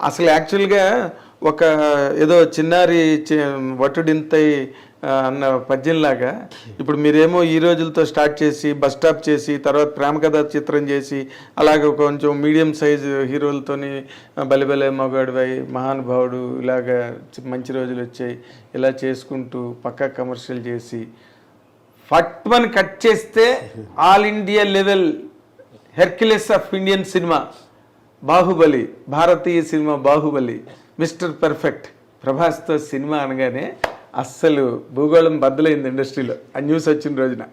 అసలు యాక్చువల్గా ఒక ఏదో చిన్నారి వటుడింతై అన్న పద్యంలాగా ఇప్పుడు మీరేమో ఈ రోజులతో స్టార్ట్ చేసి బస్ స్టాప్ చేసి తర్వాత ప్రేమ కథా చిత్రం చేసి అలాగే కొంచెం మీడియం సైజు హీరోలతోని బలిబలే మగాడువై మహానుభావుడు ఇలాగ మంచి రోజులు వచ్చాయి ఇలా చేసుకుంటూ పక్కా కమర్షియల్ చేసి ఫట్మని కట్ చేస్తే all India level Hercules of Indian cinema Baahubali, భారతీయ సినిమా బాహుబలి, మిస్టర్ పర్ఫెక్ట్ ప్రభాస్తో సినిమా అనగానే అస్సలు భూగోళం బద్దలైంది ఇండస్ట్రీలో ఆ న్యూస్ వచ్చిన రోజున.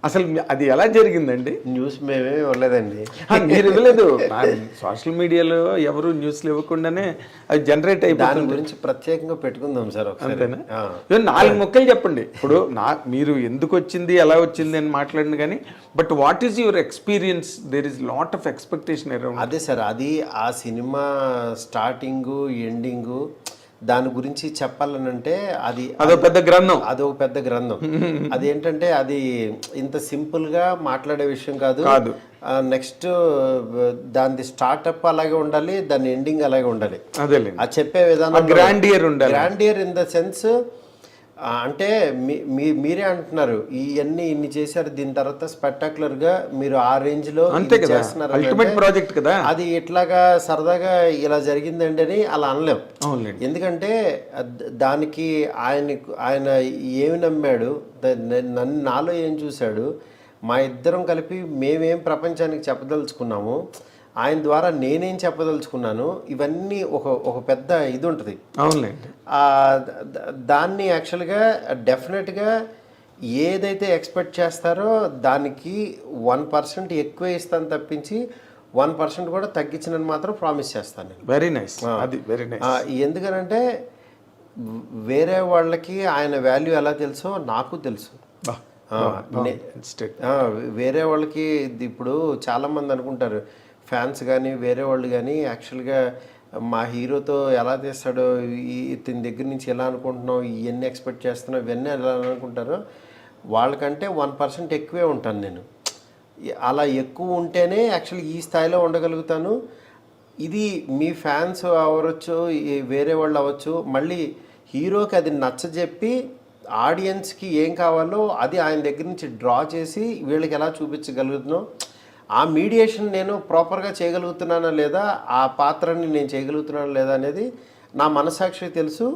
అసలు అది ఎలా జరిగిందండి? న్యూస్ మేమే ఇవ్వలేదండి. మీరు ఇవ్వలేదు, సోషల్ మీడియాలో ఎవరు న్యూస్లు ఇవ్వకుండానే అది జనరేట్ అయిపోతుంది. దాని గురించి ప్రత్యేకంగా పెట్టుకుందాం సార్. అంతేనా? 4 ముక్కలు చెప్పండి. ఇప్పుడు మీరు ఎందుకు వచ్చింది ఎలా వచ్చింది అని మాట్లాడిన కానీ but what is your experience? There is lot of expectation around. అదే సార్, అది ఆ సినిమా స్టార్టింగు ఎండింగు దాని గురించి చెప్పాలనంటే అదొక పెద్ద గ్రంథం. అదొక పెద్ద గ్రంథం. అదేంటంటే అది ఇంత సింపుల్ గా మాట్లాడే విషయం కాదు. నెక్స్ట్ దాని స్టార్ట్అప్ అలాగే ఉండాలి, దాని ఎండింగ్ అలాగే ఉండాలి. అది చెప్పే విధానం గ్రాండియర్ ఉండాలి. గ్రాండియర్ ఇన్ ద సెన్స్ అంటే మీరే అంటున్నారు ఇవన్నీ ఇన్ని చేశారు, దీని తర్వాత స్పెక్టాక్యులర్ గా మీరు ఆ రేంజ్ లో చేస్తున్నారు. అల్టిమేట్ ప్రాజెక్ట్ కదా అది. ఇట్లాగా సరదాగా ఇలా జరిగిందండి అని అలా అనలేం. ఎందుకంటే దానికి ఆయన ఏమి నమ్మాడు, నాలో ఏం చూశాడు, మా ఇద్దరం కలిపి మేమేం ప్రపంచానికి చెప్పదలుచుకున్నాము, ఆయన ద్వారా నేనేం చెప్పదలుచుకున్నాను, ఇవన్నీ ఒక పెద్ద ఇది ఉంటుంది. అవునండి. దాన్ని యాక్చువల్గా డెఫినెట్గా ఏదైతే ఎక్స్పెక్ట్ చేస్తారో దానికి 1% ఎక్కువ ఇస్తాను తప్పించి 1% కూడా తగ్గించినని మాత్రం ప్రామిస్ చేస్తాను నేను. Very nice. అది వెరీ నైస్. ఎందుకనంటే వేరే వాళ్ళకి ఆయన వాల్యూ ఎలా తెలుసో నాకు తెలుసు. వేరే వాళ్ళకి ఇప్పుడు చాలామంది అనుకుంటారు ఫ్యాన్స్ కానీ వేరే వాళ్ళు కానీ యాక్చువల్గా మా హీరోతో ఎలా తీస్తాడో, ఇతని దగ్గర నుంచి ఎలా అనుకుంటున్నావు, ఇవన్నీ ఎక్స్పెక్ట్ చేస్తున్నావు, ఇవన్నీ ఎలా అనుకుంటారో వాళ్ళకంటే 1% ఎక్కువే ఉంటాను నేను. అలా ఎక్కువ ఉంటేనే యాక్చువల్లీ ఈ స్థాయిలో ఉండగలుగుతాను. ఇది మీ ఫ్యాన్స్ అవ్వచ్చు, వేరే వాళ్ళు అవ్వచ్చు, మళ్ళీ హీరోకి అది నచ్చజెప్పి ఆడియన్స్కి ఏం కావాలో అది ఆయన దగ్గర నుంచి డ్రా చేసి వీళ్ళకి ఎలా చూపించగలుగుతున్నాం, ఆ మీడియేషన్ నేను ప్రాపర్గా చేయగలుగుతున్నానా లేదా, ఆ పాత్రని నేను చేయగలుగుతున్నానా లేదా అనేది నా మనసాక్షికి తెలుసు.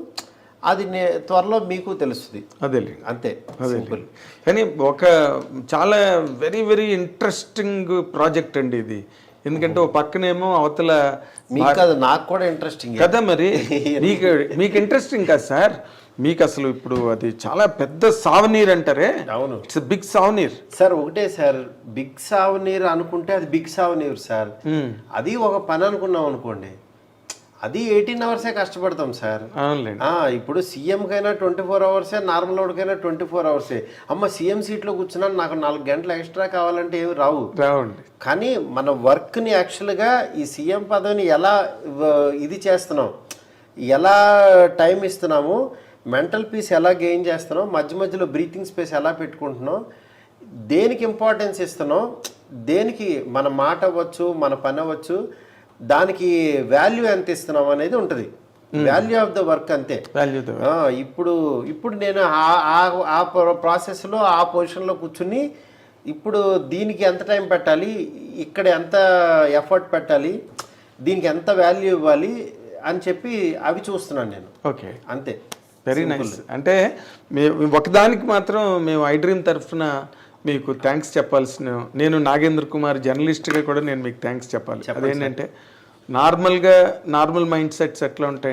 అది త్వరలో మీకు తెలుస్తుంది. అదే అంతే సింపుల్. కానీ ఒక చాలా వెరీ వెరీ ఇంట్రెస్టింగ్ ప్రాజెక్ట్ అండి ఇది. ఎందుకంటే ఓ పక్కనేమో అవతల మీకు కాదు నాకు కూడా ఇంట్రెస్టింగ్ కదా. మరి మీకు ఇంట్రెస్టింగ్ కదా సార్, మీకు అసలు ఇప్పుడు అది చాలా పెద్ద సావనీర్ అంటారే. అవును, ఇట్స్ బిగ్ సావనీర్ సార్. ఒకటే సార్, బిగ్ సావనీర్ అనుకుంటే అది బిగ్ సావనీర్ సార్. అది ఒక పని అనుకున్నాం అనుకోండి, అది 18 అవర్సే కష్టపడతాం సార్. ఇప్పుడు సీఎం కైనా 24 అవర్సే, నార్మల్ వాడికైనా 24 అవర్సే. అమ్మ సీఎం సీట్లో కూర్చున్నా నాకు 4 గంటలు ఎక్స్ట్రా కావాలంటే ఏమి రావండి. కానీ మన వర్క్ని యాక్చువల్గా ఈ సీఎం పదవిని ఎలా ఇది చేస్తున్నాం, ఎలా టైం ఇస్తున్నాము, మెంటల్ పీస్ ఎలా గెయిన్ చేస్తున్నాం, మధ్య మధ్యలో బ్రీతింగ్ స్పేస్ ఎలా పెట్టుకుంటున్నాం, దేనికి ఇంపార్టెన్స్ ఇస్తున్నాం, దేనికి మన మాట అవ్వచ్చు, మన పని అవ్వచ్చు, దానికి వాల్యూ ఎంత ఇస్తున్నాం అనేది ఉంటుంది. వాల్యూ ఆఫ్ ద వర్క్ అంతే. ఇప్పుడు నేను ఆ ప్రాసెస్లో ఆ పొజిషన్లో కూర్చుని ఇప్పుడు దీనికి ఎంత టైం పెట్టాలి, ఇక్కడ ఎంత ఎఫర్ట్ పెట్టాలి, దీనికి ఎంత వాల్యూ ఇవ్వాలి అని చెప్పి అవి చూస్తున్నాను నేను. ఓకే, అంతే. Very nice. అంటే ఒకదానికి మాత్రం మేము ఐ డ్రీమ్ తరఫున మీకు థ్యాంక్స్ చెప్పాల్సిన, నేను నాగేంద్ర కుమార్ జర్నలిస్ట్గా కూడా నేను మీకు థ్యాంక్స్ చెప్పాలి. అదేంటంటే నార్మల్ మైండ్ సెట్స్ ఎట్లా ఉంటాయి